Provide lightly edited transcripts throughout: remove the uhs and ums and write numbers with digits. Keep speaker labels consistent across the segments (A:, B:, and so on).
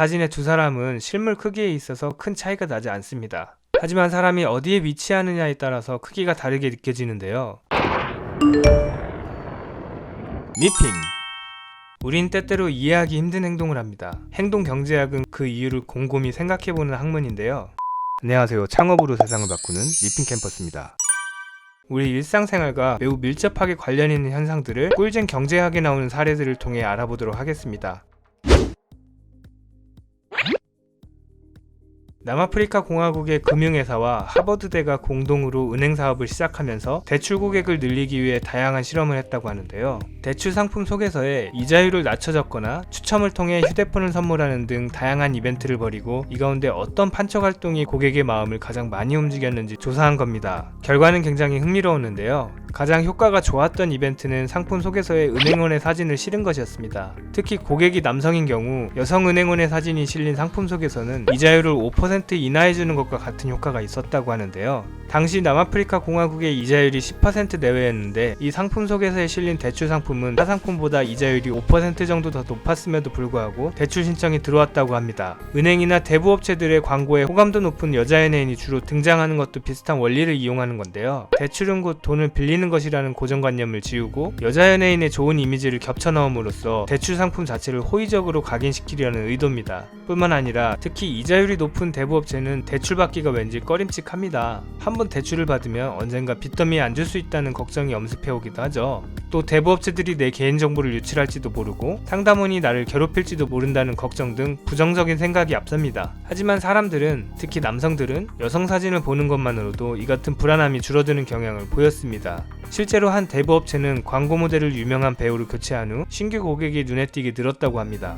A: 사진의 두 사람은 실물 크기에 있어서 큰 차이가 나지 않습니다. 하지만 사람이 어디에 위치하느냐에 따라서 크기가 다르게 느껴지는데요. 미핑. 우린 때때로 이해하기 힘든 행동을 합니다. 행동경제학은 그 이유를 곰곰이 생각해보는 학문인데요. 안녕하세요. 창업으로 세상을 바꾸는 미핑 캠퍼스입니다. 우리 일상생활과 매우 밀접하게 관련 있는 현상들을 꿀잼 경제학에 나오는 사례들을 통해 알아보도록 하겠습니다. 남아프리카 공화국의 금융회사와 하버드대가 공동으로 은행 사업을 시작하면서 대출 고객을 늘리기 위해 다양한 실험을 했다고 하는데요. 대출 상품 속에서의 이자율을 낮춰 적거나 추첨을 통해 휴대폰을 선물하는 등 다양한 이벤트를 벌이고 이 가운데 어떤 판촉 활동이 고객의 마음을 가장 많이 움직였는지 조사한 겁니다. 결과는 굉장히 흥미로웠는데요. 가장 효과가 좋았던 이벤트는 상품 속에서의 은행원의 사진을 실은 것이었습니다. 특히 고객이 남성인 경우 여성 은행원의 사진이 실린 상품 속에서는 이자율을 5% 인하해주는 것과 같은 효과가 있었다고 하는데요. 당시 남아프리카 공화국의 이자율이 10% 내외였는데 이 상품 속에서의 실린 대출 상품은 타 상품보다 이자율이 5% 정도 더 높았음에도 불구하고 대출 신청이 들어왔다고 합니다. 은행이나 대부업체들의 광고에 호감도 높은 여자 연예인이 주로 등장하는 것도 비슷한 원리를 이용하는 건데요. 대출은 곧 돈을 빌리는 것이라는 고정관념을 지우고 여자 연예인의 좋은 이미지를 겹쳐 넣음으로써 대출 상품 자체를 호의적으로 각인시키려는 의도입니다. 뿐만 아니라 특히 이자율이 높은 대부업체는 대출받기가 왠지 꺼림칙합니다. 한번 대출을 받으면 언젠가 빚더미에 앉을 수 있다는 걱정이 엄습해오기도 하죠. 또 대부업체들이 내 개인정보를 유출할지도 모르고 상담원이 나를 괴롭힐지도 모른다는 걱정 등 부정적인 생각이 앞섭니다. 하지만 사람들은, 특히 남성들은 여성 사진을 보는 것만으로도 이 같은 불안함이 줄어드는 경향을 보였습니다. 실제로 한 대부업체는 광고 모델을 유명한 배우로 교체한 후 신규 고객이 눈에 띄게 늘었다고 합니다.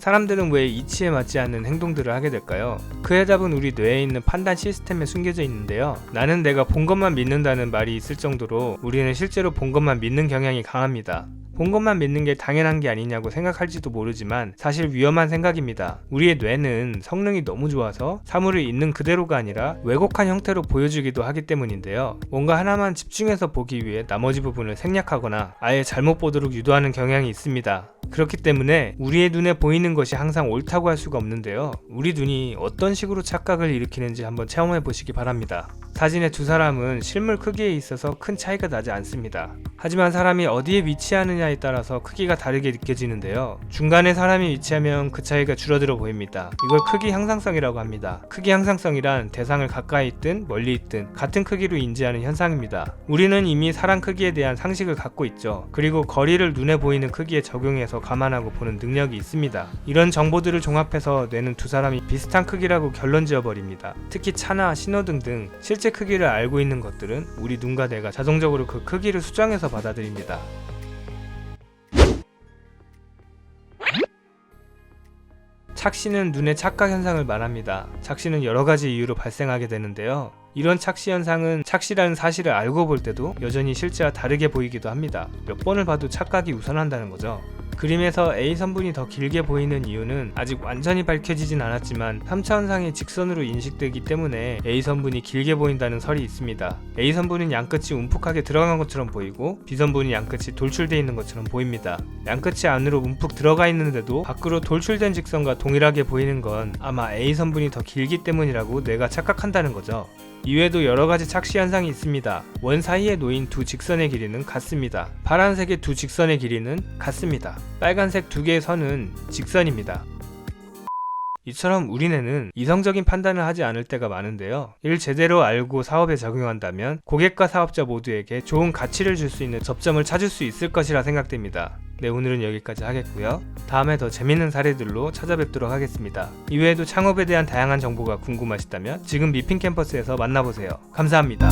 A: 사람들은 왜 이치에 맞지 않는 행동들을 하게 될까요? 그 해답은 우리 뇌에 있는 판단 시스템에 숨겨져 있는데요. 나는 내가 본 것만 믿는다는 말이 있을 정도로 우리는 실제로 본 것만 믿는 경향이 강합니다. 본 것만 믿는 게 당연한 게 아니냐고 생각할지도 모르지만 사실 위험한 생각입니다. 우리의 뇌는 성능이 너무 좋아서 사물을 있는 그대로가 아니라 왜곡한 형태로 보여주기도 하기 때문인데요. 뭔가 하나만 집중해서 보기 위해 나머지 부분을 생략하거나 아예 잘못 보도록 유도하는 경향이 있습니다. 그렇기 때문에 우리의 눈에 보이는 것이 항상 옳다고 할 수가 없는데요. 우리 눈이 어떤 식으로 착각을 일으키는지 한번 체험해 보시기 바랍니다. 사진의 두 사람은 실물 크기에 있어서 큰 차이가 나지 않습니다. 하지만 사람이 어디에 위치하느냐에 따라서 크기가 다르게 느껴지는데요. 중간에 사람이 위치하면 그 차이가 줄어들어 보입니다. 이걸 크기 향상성이라고 합니다. 크기 향상성이란 대상을 가까이 있든 멀리 있든 같은 크기로 인지하는 현상입니다. 우리는 이미 사람 크기에 대한 상식을 갖고 있죠. 그리고 거리를 눈에 보이는 크기에 적용해서 감안하고 보는 능력이 있습니다. 이런 정보들을 종합해서 뇌는 두 사람이 비슷한 크기라고 결론 지어버립니다. 특히 차나 신호등 등 실제 크기를 알고 있는 것들은 우리 눈과 뇌가 자동적으로 그 크기를 수정해서 받아들입니다. 착시는 눈의 착각 현상을 말합니다. 착시는 여러 가지 이유로 발생하게 되는데요. 이런 착시 현상은 착시라는 사실을 알고 볼 때도 여전히 실제와 다르게 보이기도 합니다. 몇 번을 봐도 착각이 우선한다는 거죠. 그림에서 A선분이 더 길게 보이는 이유는 아직 완전히 밝혀지진 않았지만 3차원상의 직선으로 인식되기 때문에 A선분이 길게 보인다는 설이 있습니다. A선분은 양끝이 움푹하게 들어간 것처럼 보이고 B선분이 양끝이 돌출되어 있는 것처럼 보입니다. 양끝이 안으로 움푹 들어가 있는데도 밖으로 돌출된 직선과 동일하게 보이는 건 아마 A선분이 더 길기 때문이라고 뇌가 착각한다는 거죠. 이외에도 여러가지 착시 현상이 있습니다. 원 사이에 놓인 두 직선의 길이는 같습니다. 파란색의 두 직선의 길이는 같습니다. 빨간색 두 개의 선은 직선입니다. 이처럼 우리 뇌는 이성적인 판단을 하지 않을 때가 많은데요. 이를 제대로 알고 사업에 적용한다면 고객과 사업자 모두에게 좋은 가치를 줄 수 있는 접점을 찾을 수 있을 것이라 생각됩니다. 네, 오늘은 여기까지 하겠고요. 다음에 더 재밌는 사례들로 찾아뵙도록 하겠습니다. 이외에도 창업에 대한 다양한 정보가 궁금하시다면 지금 미핑 캠퍼스에서 만나보세요. 감사합니다.